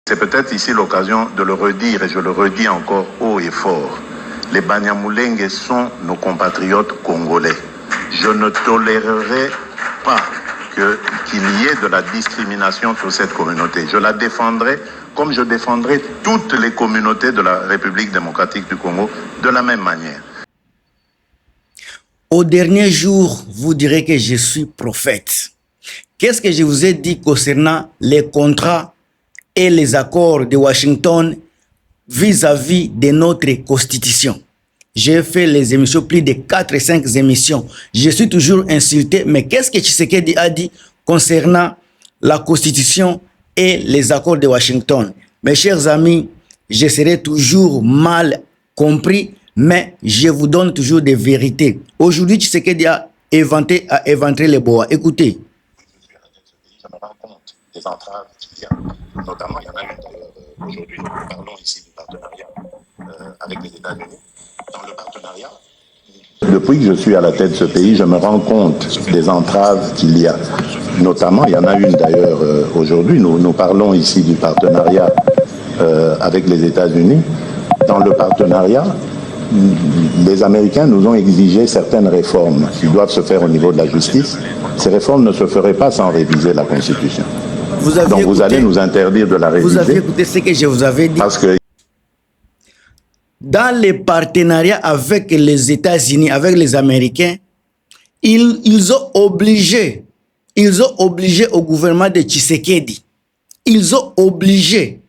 C'est peut-être ici l'occasion de le redire, et je le redis encore haut et fort. Les Banyamulenge sont nos compatriotes congolais. Je ne tolérerai pas qu'il y ait de la discrimination sur cette communauté. Je la défendrai comme je défendrai toutes les communautés de la République démocratique du Congo de la même manière. Au dernier jour, vous direz que je suis prophète. Qu'est-ce que je vous ai dit concernant les contrats et les accords de Washington vis-à-vis de notre constitution? J'ai fait les émissions, plus de 4 et 5 émissions. Je suis toujours insulté, mais qu'est-ce que Tshisekedi a dit concernant la constitution et les accords de Washington? Mes chers amis, je serai toujours mal compris, mais je vous donne toujours des vérités. Aujourd'hui, Tshisekedi a inventé les bois. Écoutez. Je me rends compte des entraves qu'il y a. Notamment, il y en a une d'ailleurs aujourd'hui, nous parlons ici du partenariat avec les États-Unis. Dans le partenariat, depuis que je suis à la tête de ce pays, je me rends compte des entraves qu'il y a. Notamment, il y en a une d'ailleurs aujourd'hui, nous parlons ici du partenariat avec les États-Unis. Dans le partenariat, les Américains nous ont exigé certaines réformes qui doivent se faire au niveau de la justice. Ces réformes ne se feraient pas sans réviser la Constitution. Donc vous allez nous interdire de la réviser. Vous avez écouté ce que je vous avais dit. Parce que dans les partenariats avec les États-Unis, avec les Américains, ils ont obligé au gouvernement de Tshisekedi, ils ont obligé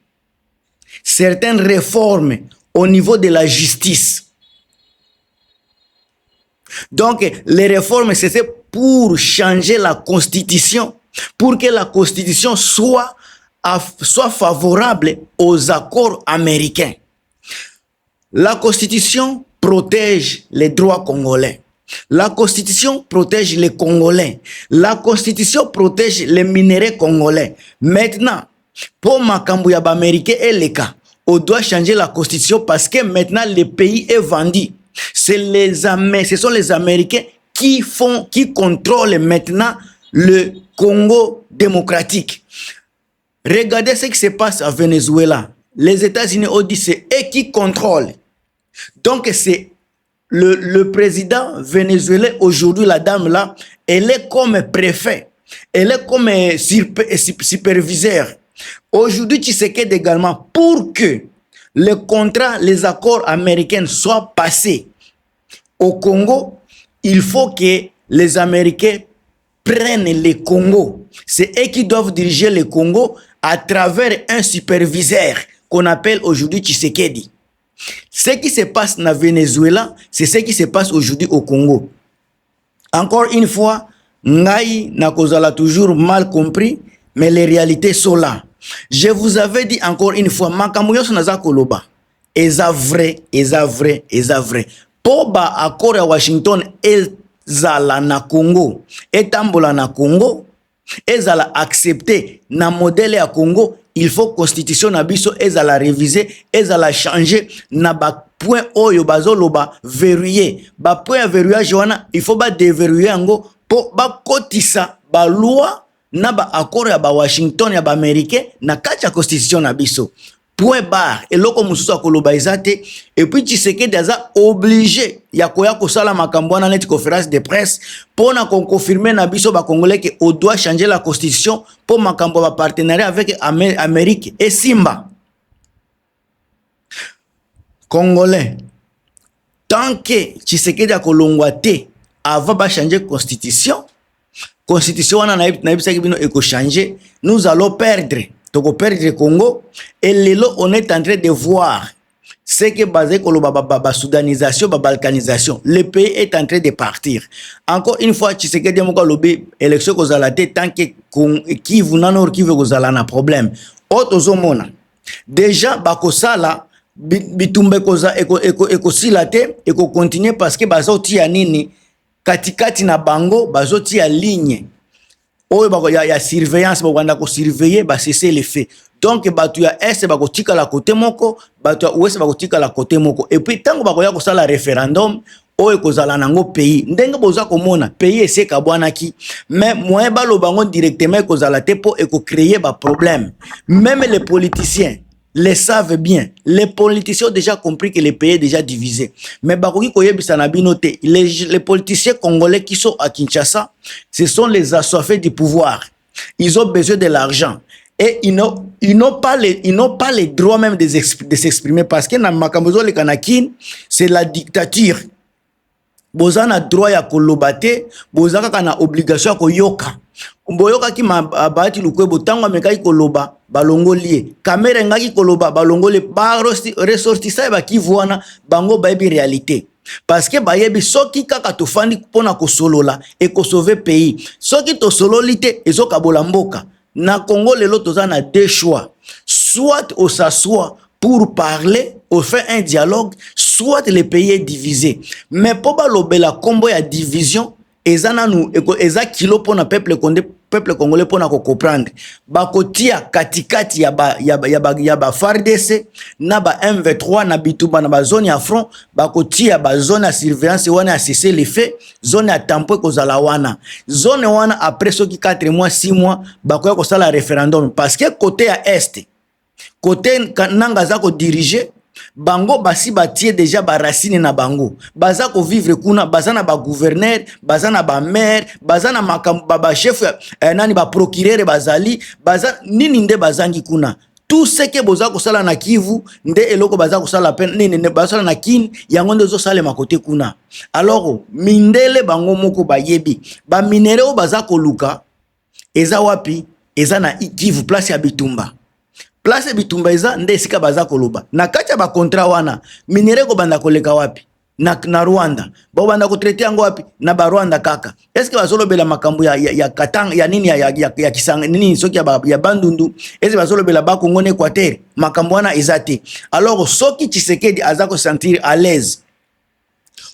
certaines réformes au niveau de la justice. Donc, les réformes, c'était pour changer la Constitution, pour que la Constitution soit favorable aux accords américains. La Constitution protège les droits congolais. La Constitution protège les Congolais. La Constitution protège les minéraux congolais. Maintenant, pour Makambu ya Américain et les cas, on doit changer la Constitution parce que maintenant le pays est vendu. Ce sont les Américains qui contrôlent maintenant le Congo démocratique. Regardez ce qui se passe à Venezuela. Les États-Unis ont dit c'est eux qui contrôlent. Donc c'est le président vénézuélien aujourd'hui, la dame là, elle est comme préfet, elle est comme superviseur. Aujourd'hui, Tshisekedi également, pour que les contrats, les accords américains soient passés au Congo, il faut que les Américains prennent le Congo. C'est eux qui doivent diriger le Congo à travers un superviseur qu'on appelle aujourd'hui Tshisekedi. Ce qui se passe dans Venezuela, c'est ce qui se passe aujourd'hui au Congo. Encore une fois, Ngai Nakozala toujours mal compris, mais les réalités sont là. Je vous avais dit encore une fois, Makamuyo Sonaza Koloba, eza vrai. Poba accord à Washington, ezala na Congo, etambola na Congo, ezala accepté na modèle à Congo. Il faut constitution na biso ezala réviser, ezala changer na ba point oyo bazoloba verrouiller. Ba point verrouillage wana, il faut ba déverrouiller ngo po ba kotisa ba loi na ba accord ya ba Washington ya ba américain na kati ya constitution na biso. Point barre. Et loko mususu akoloba ezate. Et puis Tshisekedi aza obligé ya koya kosala makambo na net conférence de presse pour na confirmer na biso ba congolais que on doit changer la constitution pour makambo ba partenariat avec Amérique et Simba. Congolais, tant que Tshisekedi akolongwa te avant ba changer constitution wana na ebisaki bino eko changer, nous allons perdre. Donc, perdre le Congo. Et là, on est en train de voir ce qui est basé sur la soudanisation, la balkanisation. Le pays est en train de partir. Encore une fois, Tshisekedi a dit l'élection qu'on a la tête tant que qui vous n'en qui veut qu'on a un problème. Autre zomona. Déjà, bakosala bitumbe koza eko silate eko continuer parce que bazoti ya nini katikati na bango bazoti ya ligne. Il y a surveillance, il surveiller, c'est le fait. Donc, il y a est côté moko, ouest côté moko. Et puis, tant que il y a un référendum, oyo kozala nango pays ndenge boza komona pays eseka bwanaki mais moyen baloba ngo directement kozala te po créer ba problème. Même les politiciens les savent bien. Les politiciens ont déjà compris que le pays est déjà divisé. Mais bakoki koyebisa na bino te, les politiciens congolais qui sont à Kinshasa, ce sont les assoiffés du pouvoir. Ils ont besoin de l'argent. Et ils n'ont pas les droits même de s'exprimer parce que na makambozo le kanakin, c'est la dictature. Bozana droit ya kolobate, bozaka kana obligation ya koyoka. Boyoka ki mabati lukwe botango mekai koloba balongolie. Kamera ngaki koloba balongole ba ressortissa ba ki voana bango bayebi réalité. Parce que bayebi soki kaka tofandi pona ko solola et ko sauver pays. Soki to sololite ezoka bolamboka. Na Congo lelo tozana deux choix. Soit on s'assoit pour parler, on fait un dialogue, soit le pays est divisé. Mais pour balobela combo ya division, ezana nous eza kilo pona peuple congolais pona ko comprendre. Bakotia katikati ya ba FARDC na ba M23 na bituba na ba zone ya front, bakotia ba zone ya surveillance wana ya cesser les faits, zone ya tampon kozala wana. Zone wana après soki 4 mois 6 mois bakoya ko sala référendum parce que côté ya est côté nanga za ko diriger bango basi batie déjà ba racine na bango baza ko vivre kuna bazana ba gouverneur bazana ba maire bazana ba chef nani ba procureur bazali baza nini nde bazangi kuna tout ce que boza ko sala na Kivu nde eloko baza ko sala pen nini ne bazala na Kin yango nde zo sala ma côté kuna. Alors mindele bango moko bayebi ba minéraux baza ko luka eza wapi eza na Kivu place ya Bitumba. Place Bitumba eza nde esika baza koloba. Na kati ya ba contrat wana, minere ko banda koleka wapi? Na Rwanda. Ba banda ko traiter yango wapi? Na ba Rwanda kaka. Est-ce que bazolobela makambo ya Katanga ya nini ya Kisanga nini soki ya Bandundu? Est-ce que bazolobela ba Congo na Équateur? Makambo wana ezate. Alors soki Tshisekedi aza ko sentir à l'aise.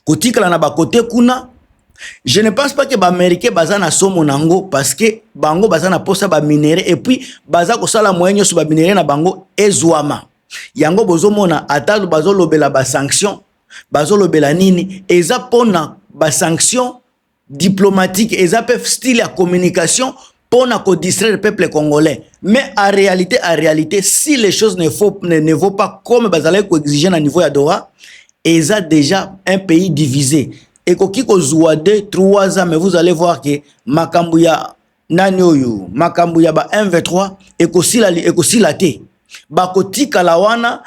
Kotikala na ba côté kuna. Je ne pense pas que les Américains bazana somo nango parce que bango bazana posa ba minéraux et puis baza ko sala moyenyo sur ba minéraux na bango ezwama. Yango bozomona ata bazolobela ba sanction, bazolobela nini eza pona ba sanction diplomatique, eza pe style ya communication pona ko distraire le peuple congolais. Mais en réalité, si les choses ne vont pas comme bazala ko exiger na niveau ya Doha, eza déjà un pays divisé. Et kiko zoua 2-3 ans, mais vous allez voir que Makambuya Nanyoyu, Makambuya ba M23, ekosila te. Bakotika la wana,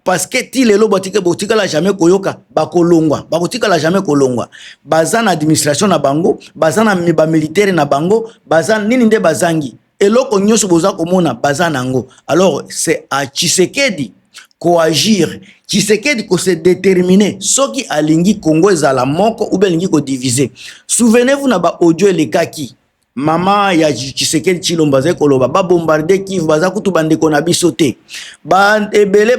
parce que ti lelo botika la jamais koyoka, bakolongwa, bakotika la jamais kolongwa. Bazana administration na bango, bazana ba militaire na bango, bazana nini nde bazangi. Eloko nyoso boza komona bazana ngo. Alors c'est à Tshisekedi coagir, Tshisekedi ko se déterminer soki alingi Congo ezala moko ou belingi ko diviser. Souvenez-vous na ba audio elekaki mama ya Tshisekedi Tshilombo baza koloba ba bombarder Kivu baza kutu bande ko na biso te. Ba ebele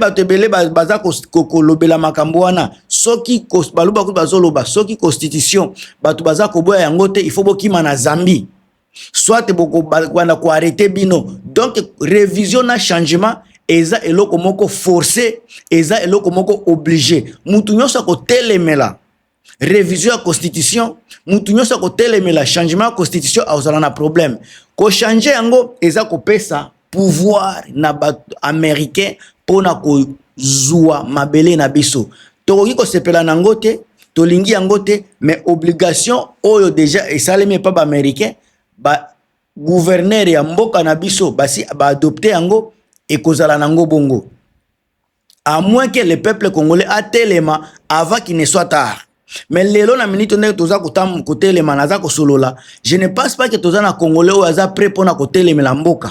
baza ko lobela makambo wana soki baluba kutu bazoloba soki constitution batu baza ko boya yango te il faut bokima na Zambie. Soit boko bana ko arrêter bino. Donc révision na changement eza eloko moko forcé, eza eloko moko obligé. Mutu nyonso ko telemela révision ya constitution, mutu nyonso ko telemela changement ya constitution azala na problème. Ko changer yango eza ko pesa pouvoir na ba américain pona ko zua mabele na biso. Tokoki ko sepela nango te, tolingi yango te, mais obligation oyo déjà esalemi pa ba américain, ba gouverneur ya mboka na biso basi ba adopter yango et kozala nango bongo. À moins que le peuple congolais a tellement avant qu'il ne soit tard. Mais lelo na minute ndenge toza kotam kotelema naza kosolola, je ne pense pas que toza na congolais ou aza prêt pour na kotelemela mboka.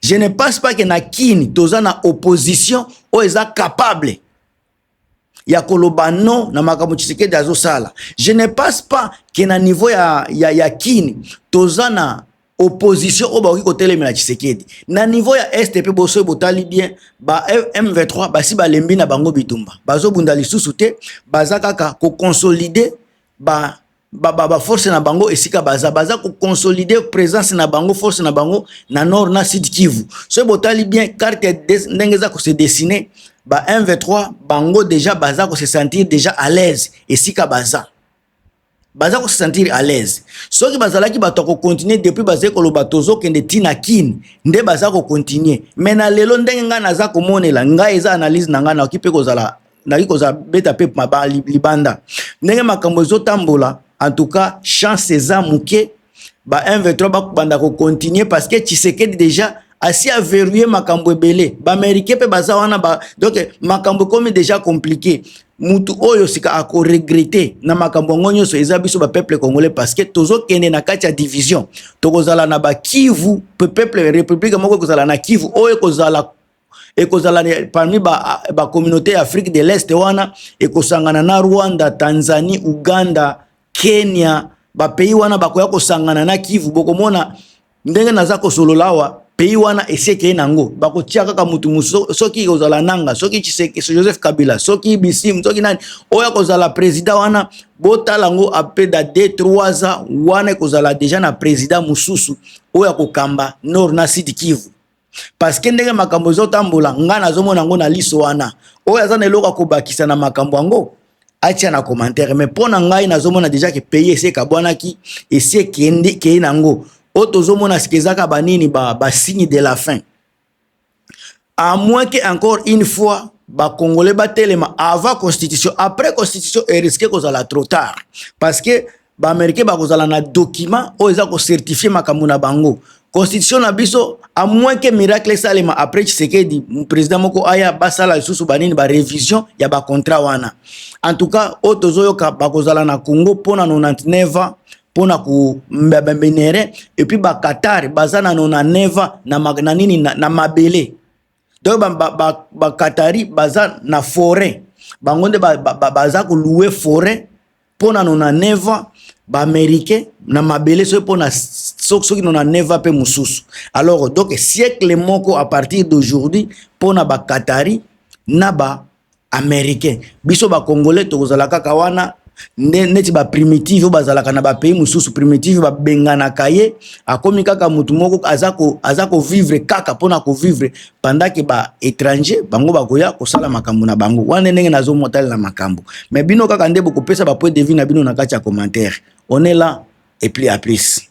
Je ne pense pas que na kini toza na opposition ou eza capable ya koloba non na makambo Tshisekedi azo sala. Je ne pense pas que na niveau ya kini toza na opposition au baoki kotelemela Tshisekedi. Na niveau ya STP boso botali bien ba M23 basi balembi na bango Bitumba. Bazo bunda lisusu te, baza kaka ko consolider ba ba force na bango esika baza ko consolider présence na bango force na bango na nord na sud Kivu. So botali bien carte ndenge za ko se dessiner ba 1v3 bango déjà baza ko se sentir déjà à l'aise esika baza ko se sentir à l'aise. So ki bazalaki bato ko continuer depuis bazé ko loba tozo kende tina kin nde baza ko continuer. Mais na lelo ndenge nga naza ko monela nga eza analyse na nga na okipe ko zala na ko za beta pe maba libanda ndenge makambo ezotambola. En tout cas, chance eza muke ba 1v3 ba banda ko continuer parce que Tshisekedi déjà asi a verrouillé makambo ebele ba américain pe baza wana ba donc makambo comme déjà compliqué mutu oyo sika ako regretter na makambo ngonyo so eza biso ba peuple congolais parce que tozo kende na kati ya division tokozala na ba Kivu peuple république moko kozala na Kivu oyo kozala ekozala parmi ba communauté Afrique de l'Est wana ekosangana na Rwanda, Tanzanie, Uganda, Kenya, ba pays wana bakoya kosangana na Kivu bokomona ndenge naza kosololawa pays wana eseke nango bakotia kaka mutu muso soki kozala nanga soki Tshisekedi Joseph Kabila soki Bisim soki nani oya kozala président wana botalango après da 2-3 ans wana kozala déjà na président mususu oya kokamba nord na sud Kivu. Parce que ndenge makambo zotambola nga nazomona ngo na liso wana oyo aza na eloko kobakisa na makambo yango atia na commentaire mais pona ngai nazomona déjà que pays ese kabwanaki ese kende nango o tozomona sikezaka banini ba signe de la fin à moins que encore une fois ba congolais ba telema avant constitution après constitution et risque kozala trop tard parce que ba américain ba kozala na document o eza ko certifier makambo na bango. Constitution na biso à moins que miracle salema après Tshisekedi président moko aya basala susu banini ba révision ya ba contrat wana. En tout cas otozoyo ka bakozala na Congo pona 99 ans pona ku mbabembenere et puis ba Qatar bazana 99 na nini na mabele. Donc ba Qatari baza na forêt bangonde baza ko louer forêt pona 99 ans ba américain na mabele so pona soki nona neva pe mususu. Alors donc siècle moko à partir d'aujourd'hui pona ba Qatari na ba américain biso ba congolais tokozala kaka wana neti ba primitive bazalaka na ba pays mususu primitive ba bengana kaye akomi kaka mutu moko azako vivre kaka pona ko vivre pendant que ba étranger bango bakoya kosala makambo na bango wana ndenge nazo motali na makambo mais bino kaka ndebo kopesa ba point de vue na bino na kati ya commentaire. On est là et puis à plus.